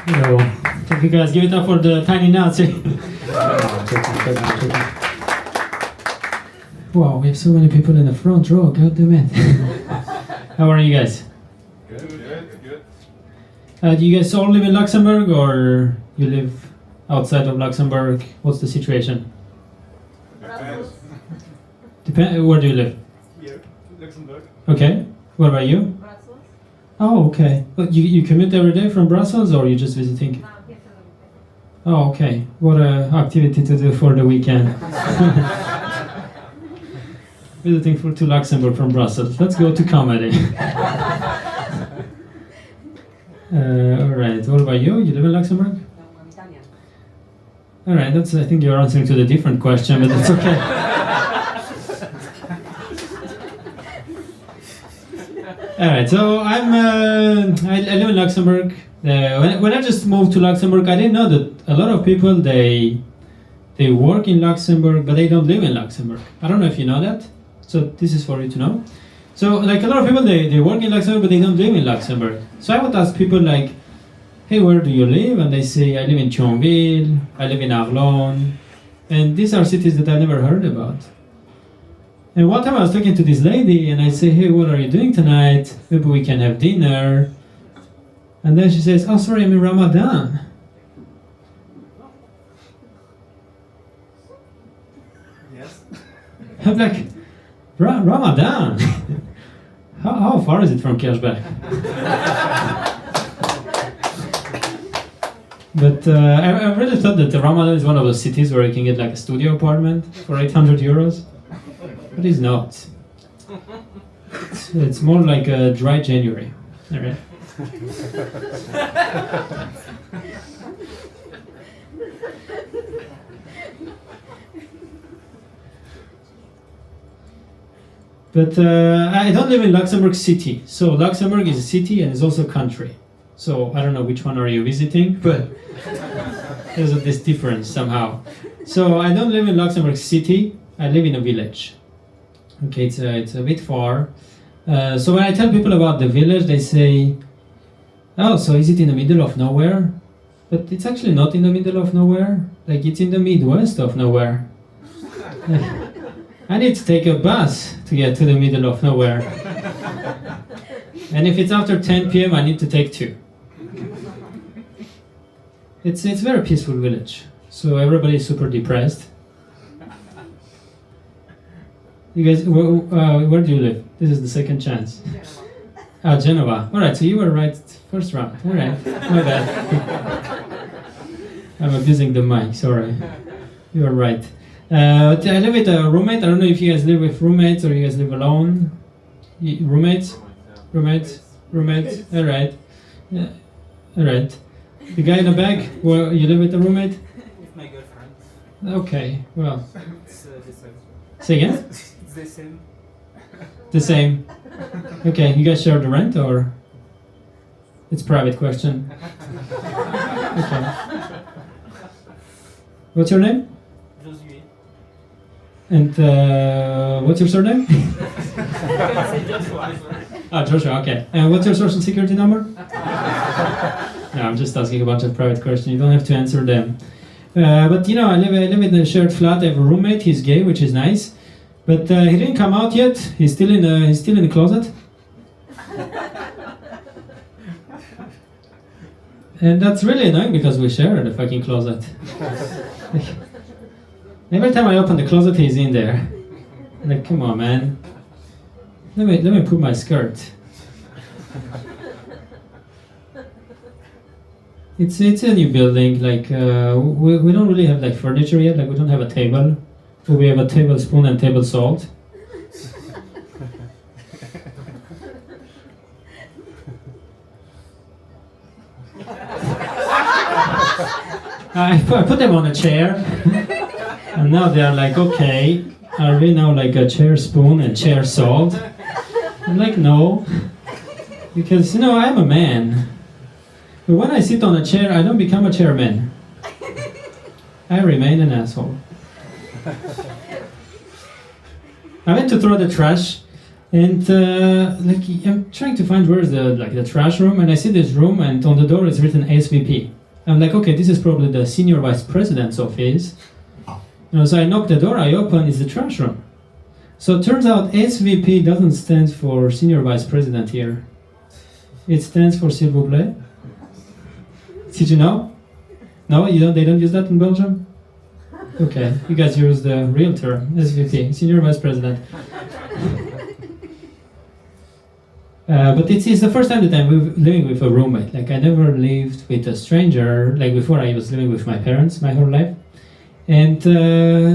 Hello. Thank you guys. Give it up for the tiny Nazi. Wow, we have so many people in the front row. God damn it. How are you guys? Good. Do you guys all live in Luxembourg or you live outside of Luxembourg? What's the situation? Where do you live? Here, Luxembourg. Okay. What about you? Brussels? Oh, okay. But you commute every day from Brussels or you just visiting? No, here for the weekend. Oh, okay. What a activity to do for the weekend. Visiting to Luxembourg from Brussels. Let's go to comedy. Alright, what about you? You live in Luxembourg? No, I'm Italian. Alright, I think you're answering to the different question, but that's okay. Alright, so I live in Luxembourg. When I just moved to Luxembourg, I didn't know that a lot of people, they work in Luxembourg, but they don't live in Luxembourg. I don't know if you know that. So this is for you to know. So like a lot of people, they work in Luxembourg, but they don't live in Luxembourg. So I would ask people like, hey, where do you live? And they say, I live in Thionville, I live in Arlon. And these are cities that I never heard about. And one time I was talking to this lady and I say, hey, what are you doing tonight? Maybe we can have dinner. And then she says, oh, sorry, I'm in Ramadan. Yes. I'm like, Ramadan? How far is it from Kirchberg? But I really thought that Ramadan is one of those cities where you can get like a studio apartment for 800 euros. But it's not. It's more like a dry January. All right. But I don't live in Luxembourg City. So Luxembourg is a city and is also a country. So I don't know which one are you visiting, but there's this difference somehow. So I don't live in Luxembourg City. I live in a village. Okay, it's a bit far. So when I tell people about the village, they say, oh, so is it in the middle of nowhere? But it's actually not in the middle of nowhere. Like, it's in the Midwest of nowhere. I need to take a bus to get to the middle of nowhere. And if it's after 10 p.m., I need to take 2. It's a very peaceful village. So everybody is super depressed. You guys, where do you live? This is the second chance. Genova. Alright, so you were right first round. Alright, my bad. I'm abusing the mic, sorry. You are right. I live with a roommate. I don't know if you guys live with roommates or you guys live alone. Roommates? Roommates? Alright. Yeah. Alright. The guy in the back, well, you live with a roommate? With my girlfriend. Okay, well. It's the same. Say again? It's the same. The same. Okay, you guys share the rent or? It's a private question. Okay. What's your name? Josué. And what's your surname? Ah, Joshua, okay. And what's your social security number? No, I'm just asking a bunch of private questions. You don't have to answer them. But you know, I live in a shared flat. I have a roommate. He's gay, which is nice. But he didn't come out yet. He's still in the closet. And that's really annoying because we share the fucking closet. Every time I open the closet, he's in there. Like, come on, man. Let me put my skirt. It's a new building. Like we don't really have like furniture yet. Like we don't have a table. But we have a tablespoon and table salt. I put them on a chair, and now they are like, okay, are we now like a chair spoon and chair salt? I'm like, no, because I'm a man. But when I sit on a chair, I don't become a chairman. I remain an asshole. I went to throw the trash, And like I'm trying to find where's the trash room, and I see this room, and on the door is written SVP. I'm like, okay, this is probably the senior vice president's office. So I knock the door, I open, it's the trash room. So it turns out SVP doesn't stand for senior vice president here. It stands for s'il vous plaît. Did you know? No, they don't use that in Belgium? Okay, you guys use the real term, SVP, senior vice president. But it's the first time that I'm living with a roommate. Like I never lived with a stranger. Like before, I was living with my parents my whole life, and I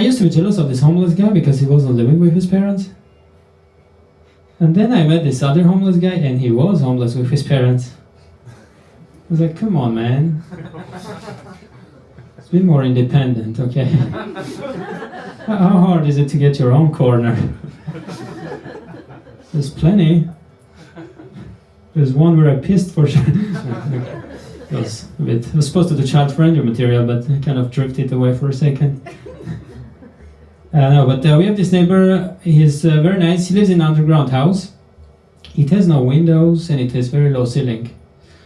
used to be jealous of this homeless guy because he wasn't living with his parents. And then I met this other homeless guy, and he was homeless with his parents. I was like, come on, man. Be more independent, okay? How hard is it to get your own corner? There's plenty. There's one where I pissed for sure. It was supposed to do child-friendly material, but I kind of drifted away for a second. We have this neighbor. He's very nice. He lives in an underground house. It has no windows and it has very low ceiling.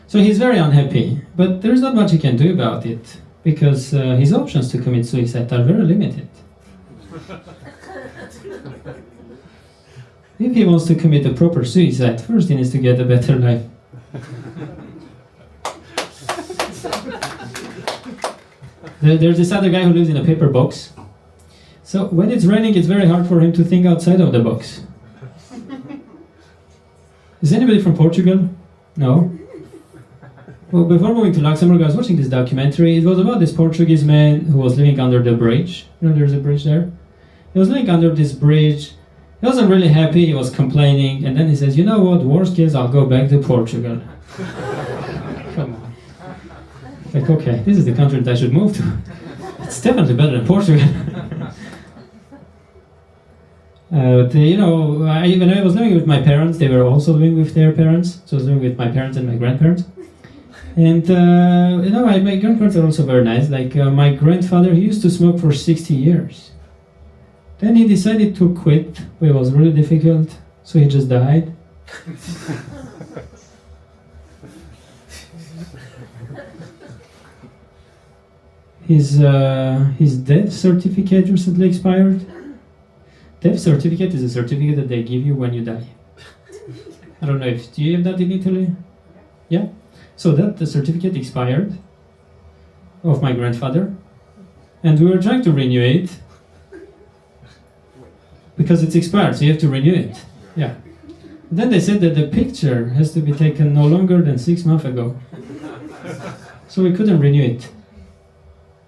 So he's very unhappy, but there's not much he can do about it because his options to commit suicide are very limited. If he wants to commit a proper suicide, first he needs to get a better life. There's this other guy who lives in a paper box. So when it's raining, it's very hard for him to think outside of the box. Is anybody from Portugal? No? Well, before moving to Luxembourg, I was watching this documentary. It was about this Portuguese man who was living under the bridge. There's a bridge there? He was living under this bridge. He wasn't really happy, he was complaining, and then he says, you know what, worst case, I'll go back to Portugal. Come on. Like, okay, this is the country that I should move to. It's definitely better than Portugal. When I was living with my parents, they were also living with their parents. So I was living with my parents and my grandparents. And, my grandparents are also very nice. Like, my grandfather, he used to smoke for 60 years. Then he decided to quit, but it was really difficult, so he just died. His death certificate recently expired. Death certificate is a certificate that they give you when you die. I don't know do you have that in Italy? Yeah? So the certificate expired of my grandfather, and we were trying to renew it because it's expired, so you have to renew it. Yeah. Then they said that the picture has to be taken no longer than 6 months ago. So we couldn't renew it.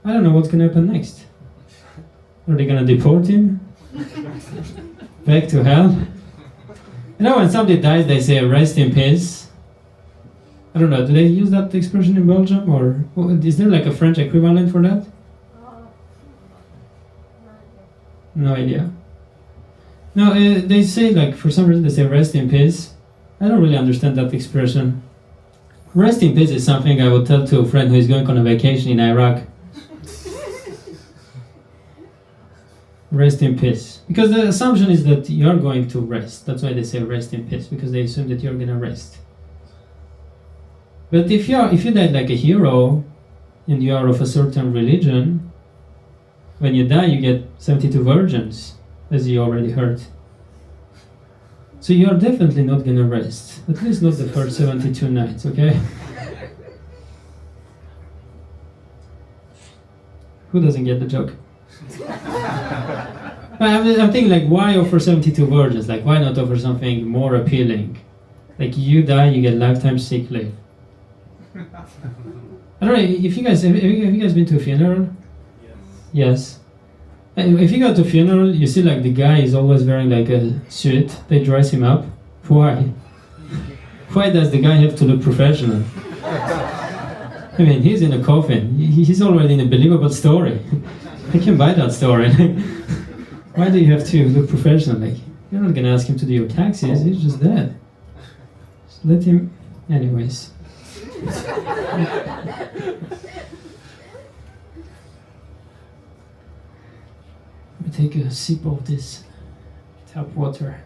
I don't know what's going to happen next. Are they going to deport him? Back to hell? When somebody dies, they say, rest in peace. I don't know, do they use that expression in Belgium? Or is there like a French equivalent for that? No idea. No, they say, like, for some reason they say rest in peace. I don't really understand that expression. Rest in peace is something I would tell to a friend who is going on a vacation in Iraq. Rest in peace. Because the assumption is that you're going to rest. That's why they say rest in peace, because they assume that you're going to rest. But if you died like a hero, and you are of a certain religion, when you die you get 72 virgins, as you already heard. So you are definitely not going to rest. At least not the first 72 nights, okay? Who doesn't get the joke? I'm thinking, like, why offer 72 virgins? Like, why not offer something more appealing? Like, you die, you get lifetime sick leave. I don't know, have you guys been to a funeral? Yes. If you go to a funeral, you see, like, the guy is always wearing like a suit. They dress him up. Why? Why does the guy have to look professional? I mean, he's in a coffin. He's already in a believable story. I can buy that story. Why do you have to look professional? Like, you're not gonna ask him to do your taxes. He's just dead. Just let him. Anyways. Let me take a sip of this Tap water.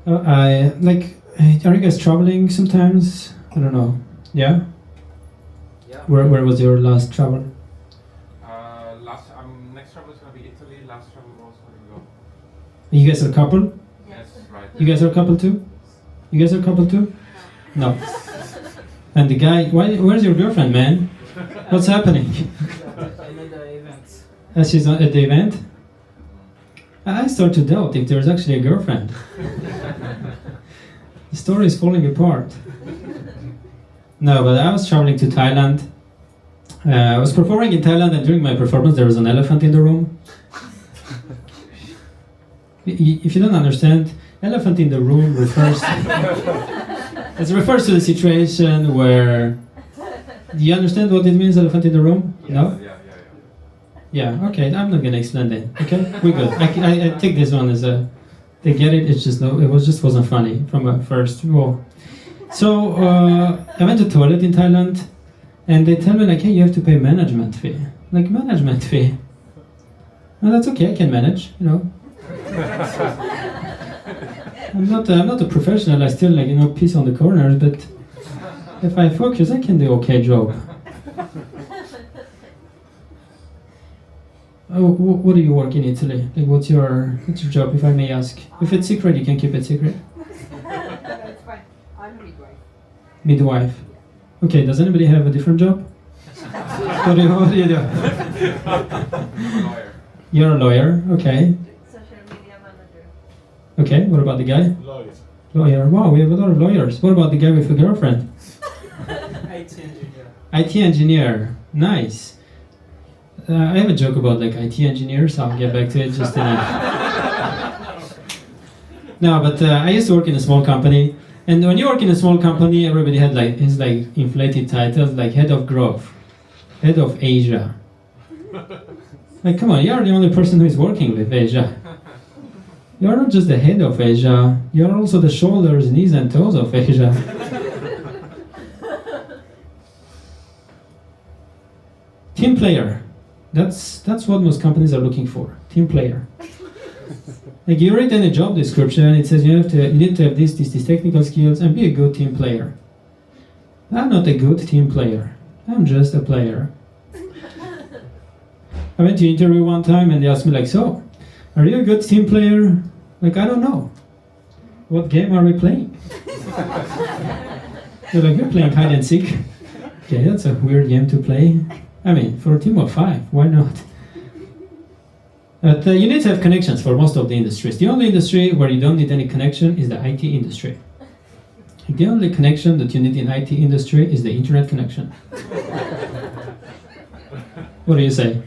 I like. Are you guys traveling sometimes? I don't know. Yeah. Yeah. Where was your last travel? Next travel is gonna be Italy. Last travel was gonna go. You guys are a couple? Yes, right. You guys are a couple too? You guys are a couple too? No. And the guy, where's your girlfriend, man? What's happening? I'm at the event. She's at the event? I start to doubt if there's actually a girlfriend. The story is falling apart. No, but I was traveling to Thailand. I was performing in Thailand, and during my performance there was an elephant in the room. If you don't understand, elephant in the room refers to the situation where... Do you understand what it means, elephant in the room? No? Yeah, okay, I'm not gonna explain that, okay? We're good. I take this one as a... They get it, it's just no, it wasn't funny from a first, whoa. So, I went to toilet in Thailand, and they tell me like, hey, you have to pay management fee. Like, management fee? No, that's okay, I can manage, you know. I'm not a professional, I still like, you know, piss on the corners, but if I focus, I can do okay job. Oh, what do you work in Italy? Like, what's your job, if I may ask? If it's secret, you can keep it secret. That's fine. I'm a midwife. Midwife. Okay, does anybody have a different job? What do you do? Lawyer. You're a lawyer, okay. Social media manager. Okay, what about the guy? Lawyer. Lawyer, wow, we have a lot of lawyers. What about the guy with a girlfriend? IT engineer. IT engineer, nice. I have a joke about like IT engineers, I'll get back to it just in a... No, but I used to work in a small company, and when you work in a small company, everybody had like his like inflated titles, like head of growth, head of Asia. Like, come on, you're the only person who is working with Asia. You're not just the head of Asia, you're also the shoulders, knees and toes of Asia. Team player. That's what most companies are looking for. Team player. Like, you read in a job description, it says you need to have these technical skills and be a good team player. I'm not a good team player. I'm just a player. I went to interview one time and they asked me like, so, are you a good team player? Like, I don't know. What game are we playing? They're like, we're playing hide and seek. Okay, that's a weird game to play. I mean, for a team of 5, why not? But you need to have connections for most of the industries. The only industry where you don't need any connection is the IT industry. The only connection that you need in IT industry is the internet connection. What do you say?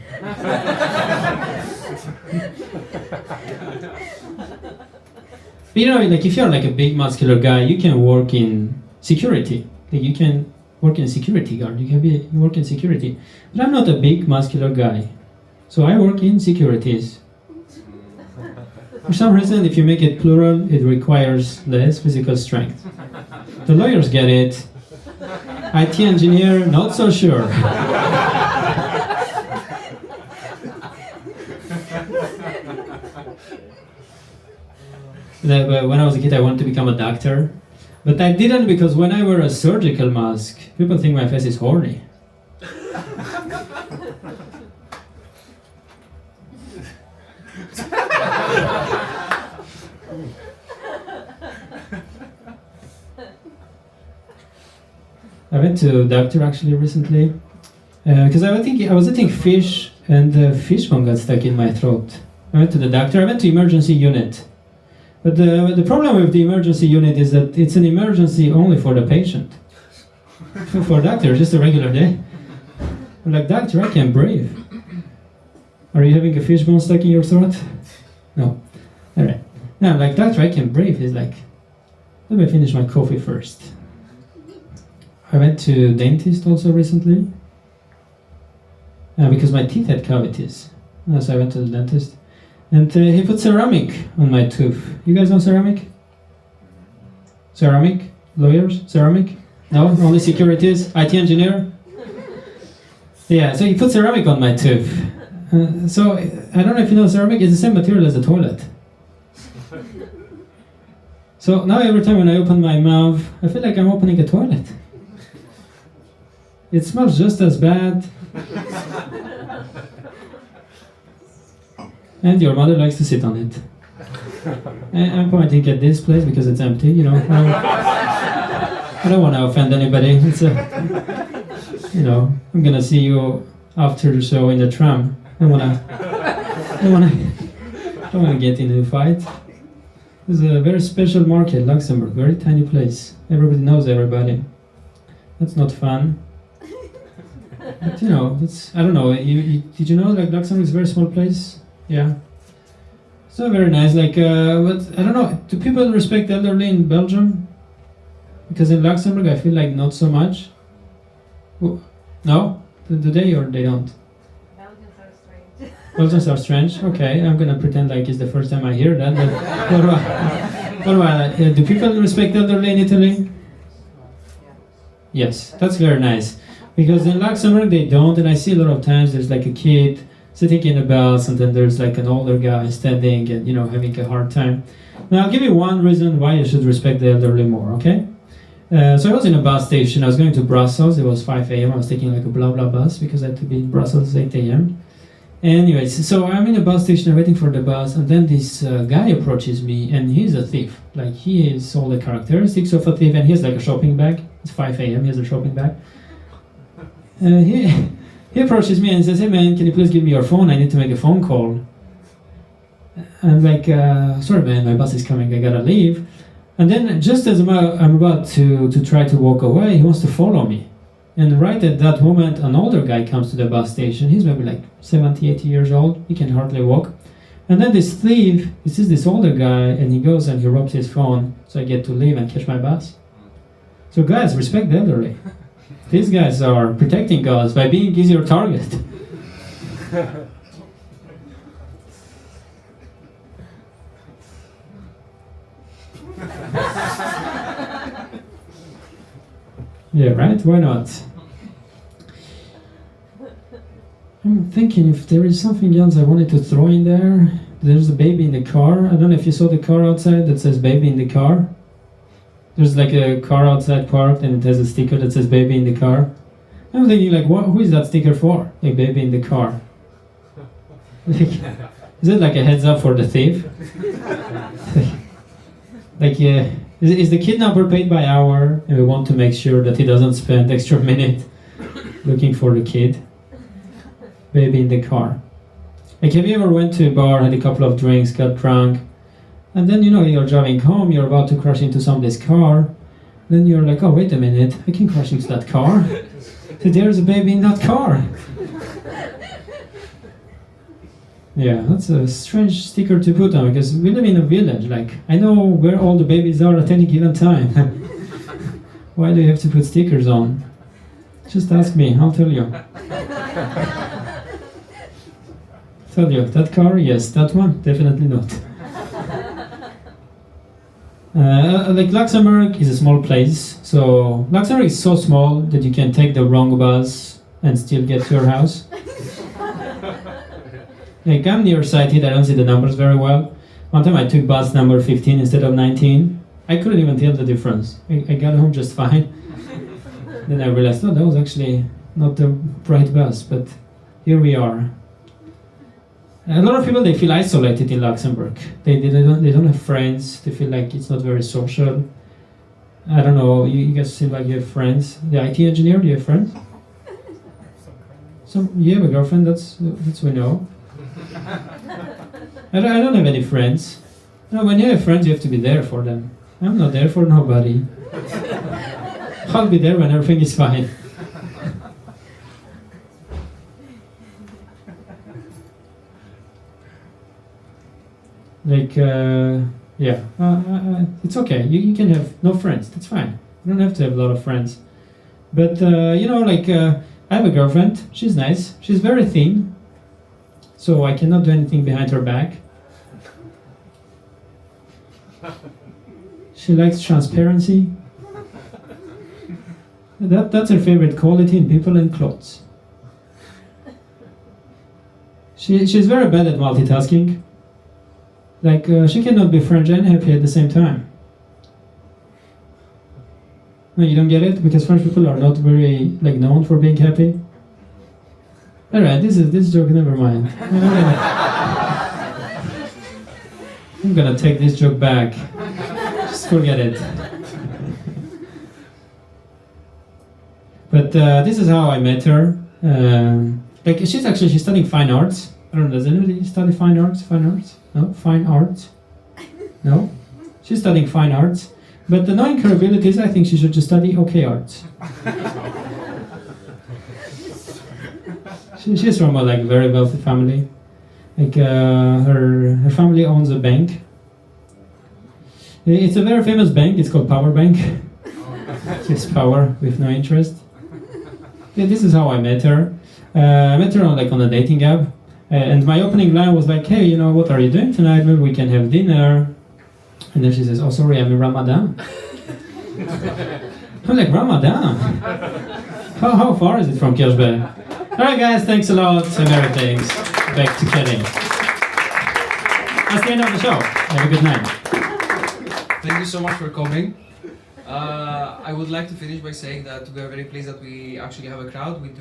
But you know, like if you're like a big muscular guy, you can work in security. Like you can work in security guard. You work in security. But I'm not a big muscular guy, so I work in securities. For some reason, if you make it plural, it requires less physical strength. The lawyers get it. IT engineer, not so sure. When I was a kid, I wanted to become a doctor. But I didn't, because when I wear a surgical mask, people think my face is horny. I went to a doctor actually recently, because I was eating fish and the fish bone got stuck in my throat. I went to the doctor, I went to emergency unit. But the problem with the emergency unit is that it's an emergency only for the patient. For a doctor, just a regular day. I'm like, doctor, I can breathe. Are you having a fish bone stuck in your throat? No. Alright. No, I'm like, doctor, I can breathe. He's like, let me finish my coffee first. I went to dentist also recently. Because my teeth had cavities. So I went to the dentist. And he put ceramic on my tooth. You guys know ceramic? Ceramic? Lawyers? Ceramic? No? Only securities? IT engineer? Yeah, so he put ceramic on my tooth. So I don't know if you know, ceramic is the same material as the toilet. So now every time when I open my mouth, I feel like I'm opening a toilet. It smells just as bad. And your mother likes to sit on it. I'm pointing at this place because it's empty, you know. I don't want to offend anybody. It's a, you know, I'm gonna see you after the show in the tram. I don't wanna get into a fight. It's a very special market, Luxembourg, very tiny place. Everybody knows everybody. That's not fun. But you know, it's, I don't know. Did you know like Luxembourg is a very small place? Yeah. It's not very nice. Like, but I don't know. Do people respect the elderly in Belgium? Because in Luxembourg, I feel like not so much. No? Do they or they don't? Belgians are strange. Belgians are strange. Okay, I'm gonna pretend like it's the first time I hear that. But what about do people respect the elderly in Italy? Yes, that's very nice. Because in Luxembourg they don't, and I see a lot of times there's like a kid sitting in a bus, and then there's like an older guy standing and you know having a hard time. Now I'll give you one reason why you should respect the elderly more. Okay. So I was in a bus station. I was going to Brussels. It was 5 a.m. I was taking like a blah blah bus because I had to be in Brussels at 8 a.m. Anyways, so I'm in a bus station waiting for the bus, and then this guy approaches me, and he's a thief. Like he has all the characteristics of a thief, and he has like a shopping bag. It's 5 a.m. He has a shopping bag. He approaches me and says, "Hey man, can you please give me your phone? I need to make a phone call." I'm like, "Sorry man, my bus is coming. I gotta leave." And then just as I'm about to try to walk away, he wants to follow me. And right at that moment, an older guy comes to the bus station. He's maybe like 70, 80 years old. He can hardly walk. And then this thief, he sees this older guy, and he goes and he robs his phone, so I get to leave and catch my bus. So guys, respect the elderly. These guys are protecting us by being easier target. Yeah, right? Why not? I'm thinking if there is something else I wanted to throw in there. There's a baby in the car. I don't know if you saw the car outside that says baby in the car. There's like a car outside parked and it has a sticker that says baby in the car. I'm thinking like, who is that sticker for? Like baby in the car. Like, is it like a heads up for the thief? Like, is the kidnapper paid by hour, and we want to make sure that he doesn't spend extra minute looking for the kid? Baby in the car. Like, have you ever went to a bar, had a couple of drinks, got drunk, and then you know you're driving home, you're about to crash into somebody's car, then you're like, oh wait a minute, I can crash into that car. So there's a baby in that car. Yeah, that's a strange sticker to put on because we live in a village. Like, I know where all the babies are at any given time. Why do you have to put stickers on? Just ask me, I'll tell you. Tell you, that car? Yes, that one? Definitely not. Like Luxembourg is a small place, so Luxembourg is so small that you can take the wrong bus and still get to your house. Like, I'm nearsighted, I don't see the numbers very well. One time I took bus number 15 instead of 19. I couldn't even tell the difference. I got home just fine. Then I realized, oh, that was actually not the right bus, but here we are. A lot of people, they feel isolated in Luxembourg. They don't have friends, they feel like it's not very social. I don't know, you guys seem like you have friends. The IT engineer, do you have friends? You have a girlfriend, that's we know. I don't have any friends. No, when you have friends, you have to be there for them. I'm not there for nobody. I'll be there when everything is fine. Like, yeah, it's okay. You can have no friends. That's fine. You don't have to have a lot of friends. But, you know, like, I have a girlfriend. She's nice. She's very thin. So I cannot do anything behind her back. She likes transparency. That's her favorite quality in people and clothes. She's very bad at multitasking. Like she cannot be French and happy at the same time. No, you don't get it because French people are not very like known for being happy. All right, this joke. Never mind. I'm gonna take this joke back. Just forget it. But this is how I met her. Like she's studying fine arts. I don't know. Does anybody study fine arts? Fine arts? No, fine arts. No, she's studying fine arts. But knowing her abilities, I think she should just study okay arts. She's from a like very wealthy family. Like her family owns a bank. It's a very famous bank. It's called Power Bank. It's power with no interest. Yeah, this is how I met her. I met her on a dating app, and my opening line was like, "Hey, what are you doing tonight? Maybe we can have dinner." And then she says, "Oh, sorry, I'm in Ramadan." I'm like, Ramadan? How far is it from Kirchberg? Alright guys, thanks a lot and everything. Back to Kelly. That's the end of the show. Have a good night. Thank you so much for coming. I would like to finish by saying that we are very pleased that we actually have a crowd. We do